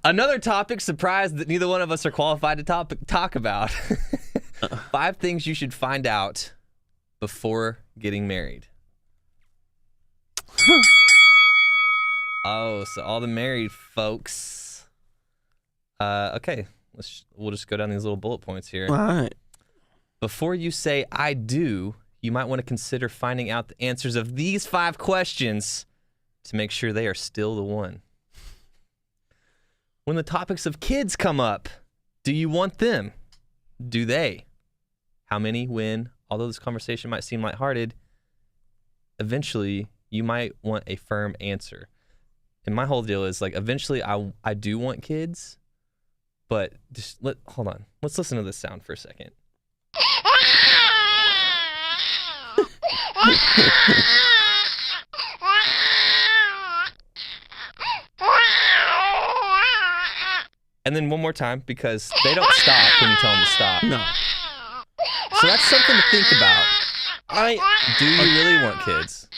Another topic, surprise, that neither one of us are qualified to talk about. 5 things you should find out before getting married. Oh, so all the married folks. Okay, we'll just go down these little bullet points here. All right. Before you say I do, you might want to consider finding out the answers of these 5 questions to make sure they are still the one. When the topics of kids come up, do you want them? Do they? How many? When? Although this conversation might seem lighthearted, eventually you might want a firm answer. And my whole deal is like, eventually I do want kids, but just hold on. Let's listen to this sound for a second. And then one more time, because they don't stop when you tell them to stop. No. So that's something to think about. Do you really want kids?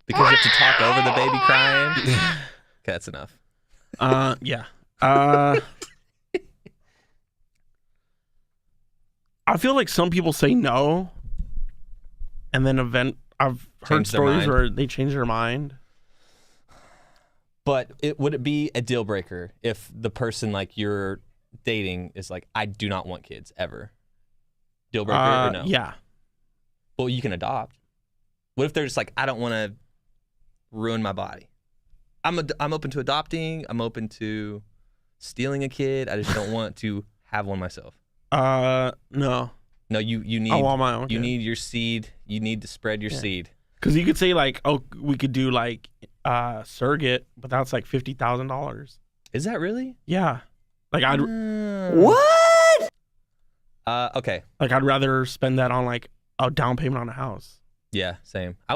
Because you have to talk over the baby crying? Okay, that's enough. Yeah. I feel like some people say no, and then I've heard stories where they change their mind. But would it be a deal breaker if the person like you're dating is like, I do not want kids ever? Deal breaker or no? Yeah. Well, you can adopt. What if they're just like, I don't want to ruin my body? I'm open to adopting. I'm open to stealing a kid. I just don't want to have one myself. No. No, you need. I want my own. You need your seed. You need to spread your seed. Because you could say like, oh, we could do like surrogate, but that's like $50,000. Is that really? Yeah. Like I'd What? Okay. like I'd rather spend that on like a down payment on a house. Yeah, same. I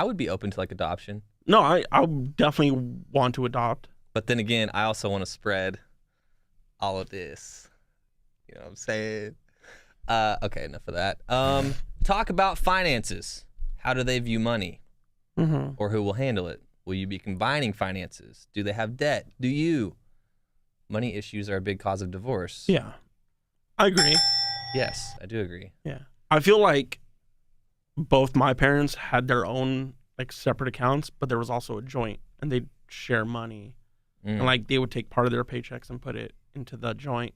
would be open to like adoption. No, I definitely want to adopt. But then again, I also want to spread all of this. You know what I'm saying? Okay, enough of that. Talk about finances. How do they view money? Mm-hmm. Or who will handle it? Will you be combining finances? Do they have debt? Do you? Money issues are a big cause of divorce. Yeah. I agree. Yes, I do agree. Yeah. I feel like both my parents had their own like separate accounts, but there was also a joint, and they'd share money. And like they would take part of their paychecks and put it into the joint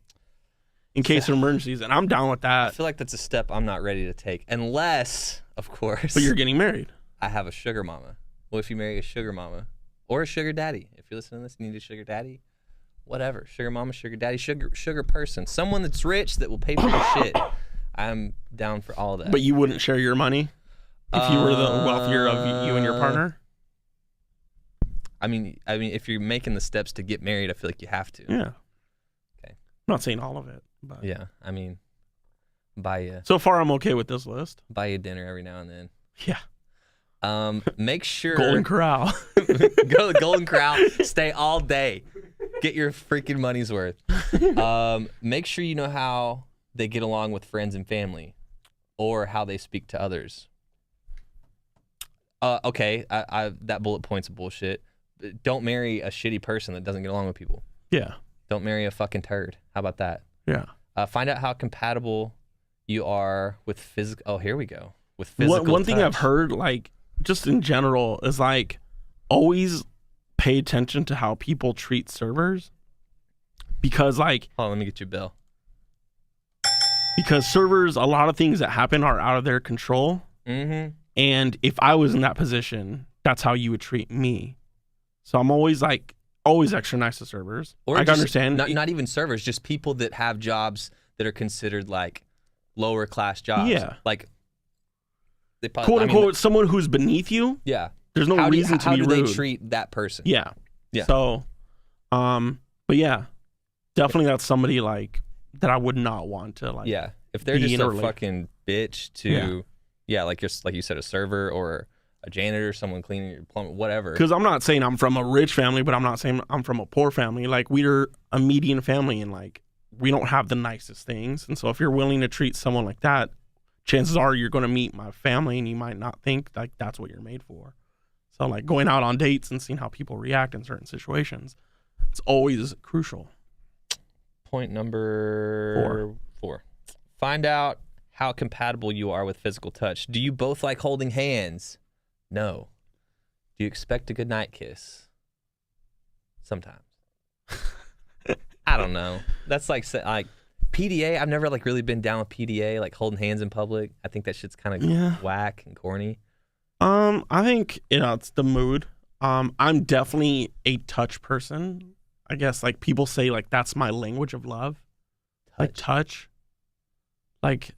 in case of emergencies. And I'm down with I that. feel like that's a step I'm not ready to take. Unless, of course, But you're getting married. I have a sugar mama. What if you marry a sugar mama? Or a sugar daddy? If you're listening to this, you need a sugar daddy. Whatever. Sugar mama, sugar daddy, sugar person. Someone that's rich that will pay for your shit. I'm down for all of that. But you wouldn't share your money if you were the wealthier of you and your partner? I mean, if you're making the steps to get married, I feel like you have to. Yeah. Okay. I'm not saying all of it, but Yeah, I mean, buy you so far I'm okay with this list. dinner every now and then. Yeah. Make sure Golden Corral. go to Golden Corral, stay all day, get your freaking money's worth. Make sure you know how they get along with friends and family, or how they speak to others. Okay, I that bullet point's bullshit. Don't marry a shitty person that doesn't get along with people. Yeah. Don't marry a fucking turd. How about that? Yeah. Find out how compatible you are with physical. Oh, here we go. With physical One thing touch. I've heard, like, just in general, is like always pay attention to how people treat servers, because like Hold on, let me get you a bill. because servers, a lot of things that happen are out of their control. Mm-hmm. And if I was in that position, that's how you would treat me. So I'm always extra nice to servers. Or I can just understand. not even servers, just people that have jobs that are considered like lower class jobs. Yeah. Like they probably, quote unquote, someone who's beneath you. Yeah. There's no reason to be rude. How do they treat that person? Yeah. Yeah. So, but yeah, definitely that's somebody like that I would not want to like. Yeah. If they're be just in a a fucking bitch to, like you said, a server or a janitor, someone cleaning your plumbing, whatever. Because I'm not saying I'm from a rich family, but I'm not saying I'm from a poor family. Like, we're a median family, and like we don't have the nicest things. And so if you're willing to treat someone like that, chances are you're going to meet my family, and you might not think like that's what you're made for. So like going out on dates and seeing how people react in certain situations, It's always crucial. Point number 4. Find out how compatible you are with physical touch. Do you both like holding hands? No. Do you expect a goodnight kiss? Sometimes. I don't know. That's like PDA. I've never like really been down with PDA, like holding hands in public. I think that shit's kind of whack and corny. I think it's the mood. I'm definitely a touch person. I guess like people say like that's my language of love. Like touch. Like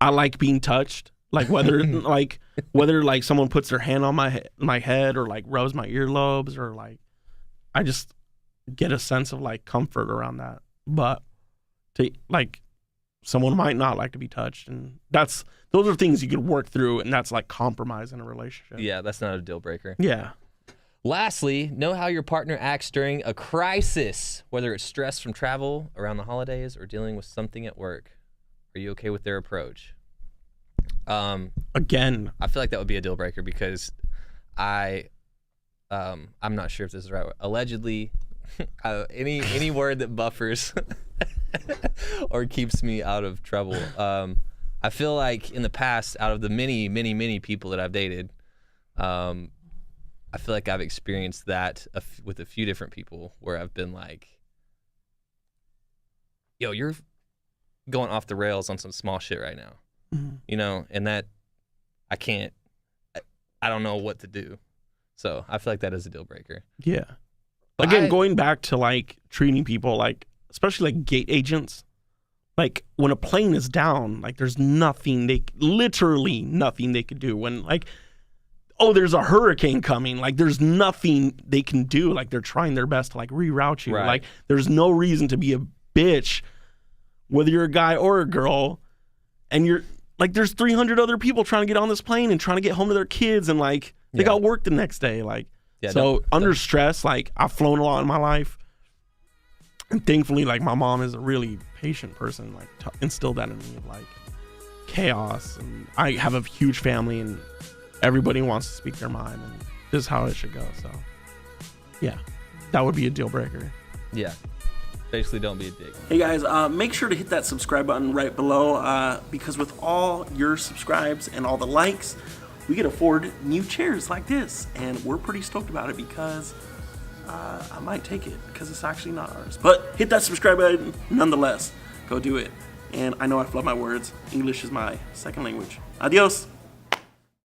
I like being touched. Like whether like someone puts their hand on my head or like rubs my earlobes or like I just get a sense of like comfort around that. But to like someone might not like to be touched, and those are things you could work through, and that's like compromise in a relationship. Yeah, that's not a deal breaker. Yeah. Lastly, know how your partner acts during a crisis, whether it's stress from travel around the holidays or dealing with something at work. Are you okay with their approach? Again, I feel like that would be a deal breaker because I'm not sure if this is right. Allegedly, any word that buffers or keeps me out of trouble. I feel like in the past, out of the many people that I've dated, I feel like I've experienced that with a few different people where I've been like, yo, you're going off the rails on some small shit right now. Mm-hmm. And that I don't know what to do. So I feel like that is a deal breaker. Yeah. But again, going back to like treating people like, especially like gate agents, like when a plane is down, like there's literally nothing they could do. When like, oh, there's a hurricane coming, like there's nothing they can do. Like they're trying their best to like reroute you. Right. Like there's no reason to be a bitch, whether you're a guy or a girl, and you're like, there's 300 other people trying to get on this plane and trying to get home to their kids, and like they got work the next day. Like, so under stress, like I've flown a lot in my life, and thankfully, like my mom is a really patient person. Like instilled that in me of like chaos, and I have a huge family, and everybody wants to speak their mind, and this is how it should go. So, yeah, that would be a deal breaker. Yeah. Basically, don't be a dick. Hey guys, make sure to hit that subscribe button right below because with all your subscribes and all the likes, we can afford new chairs like this. And we're pretty stoked about it because I might take it because it's actually not ours. But hit that subscribe button nonetheless. Go do it. And I know I flubbed my words. English is my second language. Adios.